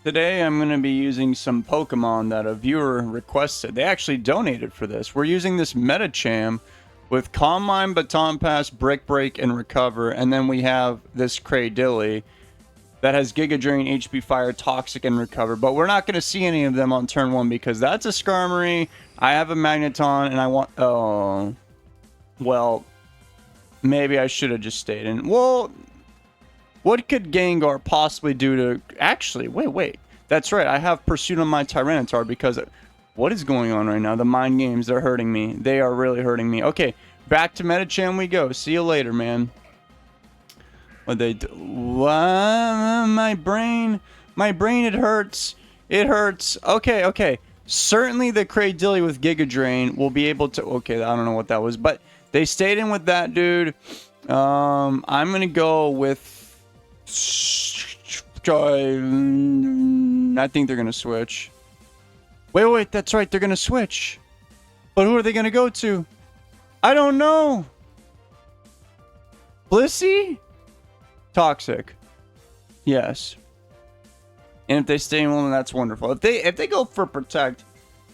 Today I'm going to be using some Pokemon that a viewer requested. They actually donated for this. We're using this Medicham with Calm Mind, Baton Pass, Brick Break, and Recover. And then we have this Cradilly that has Giga Drain, HP Fire, Toxic, and Recover. But we're not going to see any of them on turn 1 because that's a Skarmory. I have a Magneton, and I want... Oh. Well, maybe I should have just stayed in. Well... What could Gengar possibly do to... Actually, wait. That's right. I have Pursuit on my Tyranitar because... What is going on right now? The mind games, they're hurting me. They are really hurting me. Okay, back to Medicham we go. See you later, man. What they do? My brain, it hurts. It hurts. Okay. Certainly the Cradilly with Giga Drain will be able to... Okay, I don't know what that was, but they stayed in with that, dude. I'm going to go with... I think they're going to switch. Wait, that's right. They're going to switch. But who are they going to go to? I don't know. Blissey? Toxic. Yes. And if they stay in one, that's wonderful. If they go for Protect,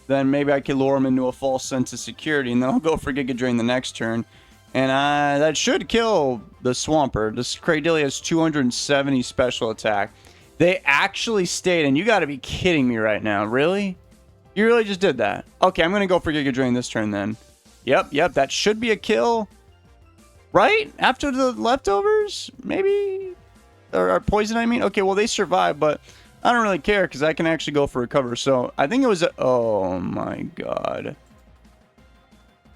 then maybe I could lure them into a false sense of security, and then I'll go for Giga Drain the next turn. And that should kill the Swampert. This Cradilly has 270 special attack. They actually stayed, and you got to be kidding me right now. Really? You really just did that? Okay, I'm going to go for Giga Drain this turn then. Yep, that should be a kill. Right? After the leftovers? Maybe? Or poison, I mean? Okay, well, they survived, but I don't really care because I can actually go for Recover. So I think it was a... Oh, my God.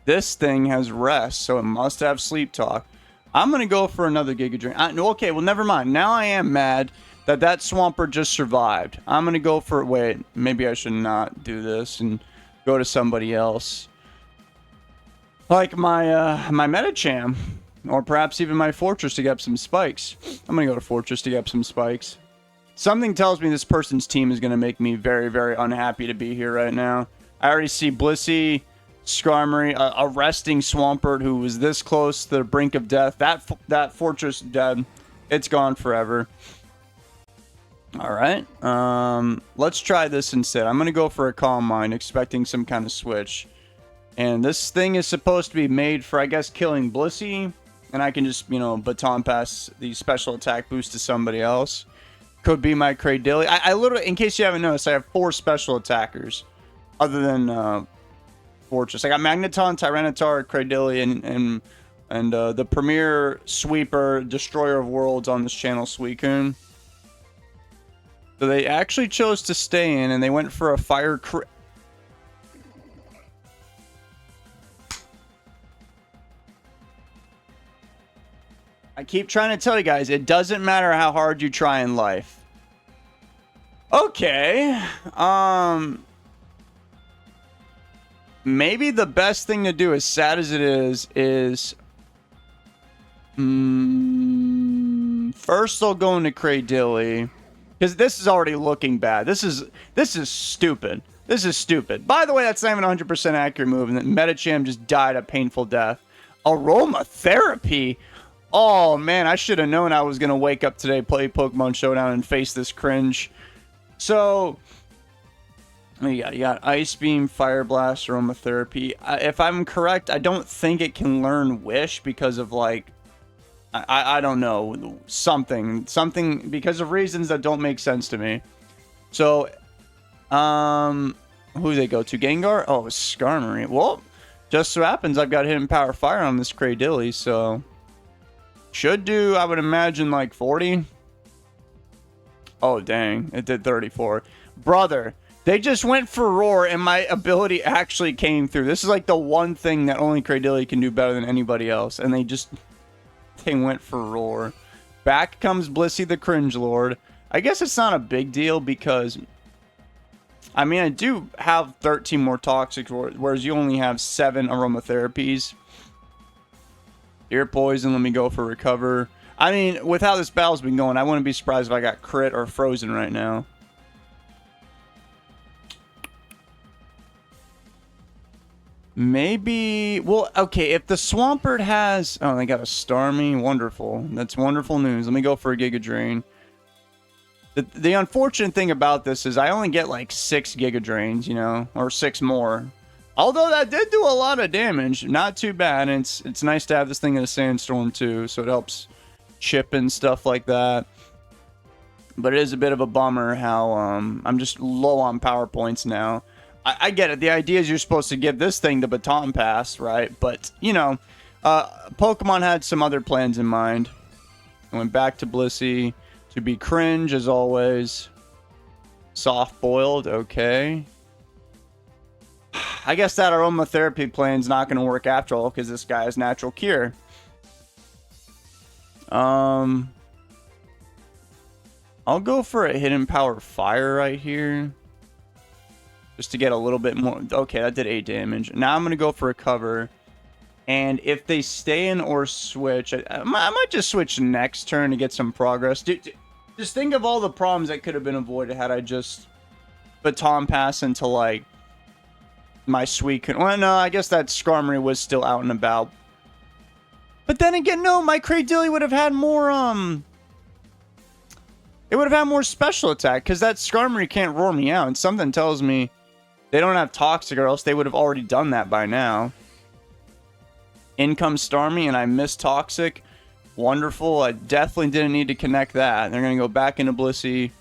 This thing has Rest, so it must have Sleep Talk. I'm going to go for another Giga Drain. Okay, well, never mind. Now I am mad that Swampert just survived. I'm going to go for... Wait, maybe I should not do this and go to somebody else. Like my Medicham. Or perhaps even my Fortress to get up some spikes. I'm going to go to Fortress to get up some spikes. Something tells me this person's team is going to make me very, very unhappy to be here right now. I already see Blissey... Skarmory, a resting Swampert who was this close to the brink of death. That Fortress dead. It's gone forever. Alright. Let's try this instead. I'm going to go for a Calm Mind, expecting some kind of switch. And this thing is supposed to be made for, I guess, killing Blissey. And I can just, Baton Pass the special attack boost to somebody else. Could be my Cradilly. I literally, in case you haven't noticed, I have 4 special attackers. Other than... Fortress. I got Magneton, Tyranitar, Cradilly, and the premier sweeper, destroyer of worlds on this channel, Suicune. So they actually chose to stay in, and they went for a fire. I keep trying to tell you guys, it doesn't matter how hard you try in life. Okay. Maybe the best thing to do, as sad as it is first they'll go into Cradilly, because this is already looking bad. This is stupid. This is stupid. By the way, that's not even 100% accurate move, and that Medicham just died a painful death. Aromatherapy? Oh man, I should have known I was gonna wake up today, play Pokemon Showdown, and face this cringe. So. You got Ice Beam, Fire Blast, Aromatherapy. If I'm correct, I don't think it can learn Wish because of, like... I don't know. Something. Because of reasons that don't make sense to me. So, who do they go to? Gengar? Oh, Skarmory. Well, just so happens I've got Hidden Power Fire on this Cradilly, so... Should do, I would imagine, like 40. Oh, dang. It did 34. Brother... They just went for Roar, and my ability actually came through. This is like the one thing that only Cradilly can do better than anybody else. And they went for Roar. Back comes Blissey the Cringe Lord. I guess it's not a big deal because... I mean, I do have 13 more Toxic, whereas you only have 7 Aromatherapies. Ear Poison, let me go for Recover. I mean, with how this battle's been going, I wouldn't be surprised if I got Crit or Frozen right now. Maybe... Well, okay, if the Swampert has... Oh, they got a Starmie. Wonderful. That's wonderful news. Let me go for a Giga Drain. The unfortunate thing about this is I only get like 6 Giga Drains, you know, or 6 more. Although that did do a lot of damage, not too bad. And it's nice to have this thing in a sandstorm too, so it helps chip and stuff like that. But it is a bit of a bummer how I'm just low on power points now. I get it. The idea is you're supposed to give this thing the baton pass, right? But, you know, Pokemon had some other plans in mind. I went back to Blissey to be cringe, as always. Soft-boiled, okay. I guess that aromatherapy plan's not going to work after all, because this guy has natural cure. I'll go for a hidden power fire right here. Just to get a little bit more. Okay, that did 8 damage. Now I'm going to go for a cover. And if they stay in or switch, I might just switch next turn to get some progress. Just think of all the problems that could have been avoided had I just baton pass into, like, my Suicune. Well, no, I guess that Skarmory was still out and about. But then again, no, my Cradilly would have had more, it would have had more special attack, because that Skarmory can't roar me out. And something tells me they don't have Toxic, or else they would have already done that by now. In comes Starmie, and I missed Toxic. Wonderful. I definitely didn't need to connect that. They're going to go back into Blissey,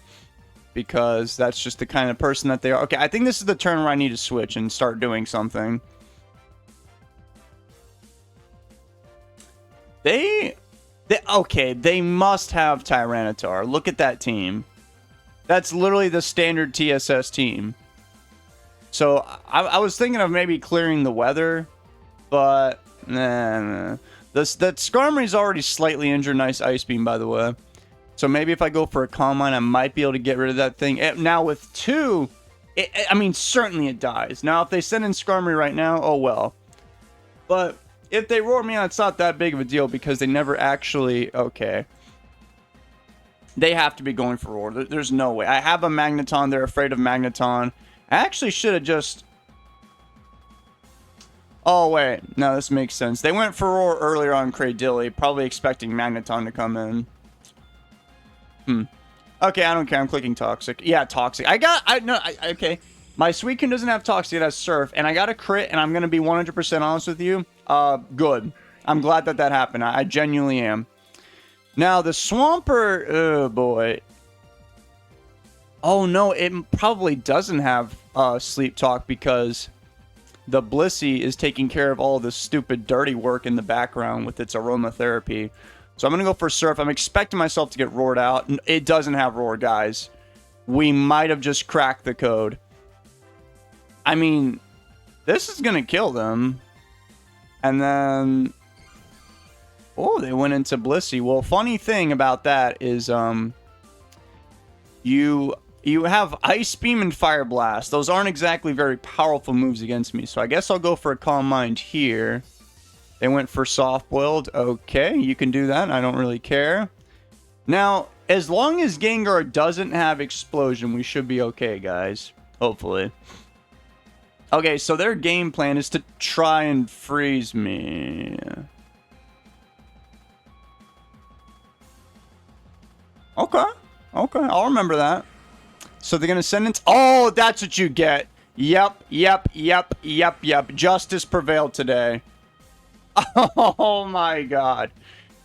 because that's just the kind of person that they are. Okay, I think this is the turn where I need to switch and start doing something. Okay, they must have Tyranitar. Look at that team. That's literally the standard TSS team. So, I was thinking of maybe clearing the weather, but nah. That Skarmory's already slightly injured. Nice Ice Beam, by the way. So maybe if I go for a Calm Mind, I might be able to get rid of that thing. Now with 2, I mean, certainly it dies. Now, if they send in Skarmory right now, oh well. But if they roar me out, it's not that big of a deal, because they never actually... Okay. They have to be going for roar. There's no way. I have a Magneton. They're afraid of Magneton. I actually should have just... Oh, wait. No, this makes sense. They went for roar earlier on Cradilly, probably expecting Magneton to come in. Okay, I don't care. I'm clicking Toxic. Yeah, Toxic. Okay. My Suicune doesn't have Toxic. It has Surf. And I got a crit, and I'm going to be 100% honest with you. Good. I'm glad that happened. I genuinely am. Now, the Swampert... Oh, boy. Oh, no. It probably doesn't have Sleep Talk, because the Blissey is taking care of all the stupid dirty work in the background with its aromatherapy. So I'm going to go for Surf. I'm expecting myself to get roared out. It doesn't have roar, guys. We might have just cracked the code. I mean, this is going to kill them. And then... Oh, they went into Blissey. Well, funny thing about that is you have Ice Beam and Fire Blast. Those aren't exactly very powerful moves against me. So I guess I'll go for a Calm Mind here. They went for Soft Boiled. Okay, you can do that. I don't really care. Now, as long as Gengar doesn't have Explosion, we should be okay, guys. Hopefully. Okay, so their game plan is to try and freeze me. Okay. Okay, I'll remember that. So they're going to send it... Oh, that's what you get. Yep. Justice prevailed today. Oh my god.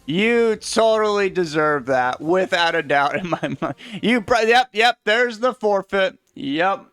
You totally deserve that, without a doubt in my mind. Yep, there's the forfeit. Yep.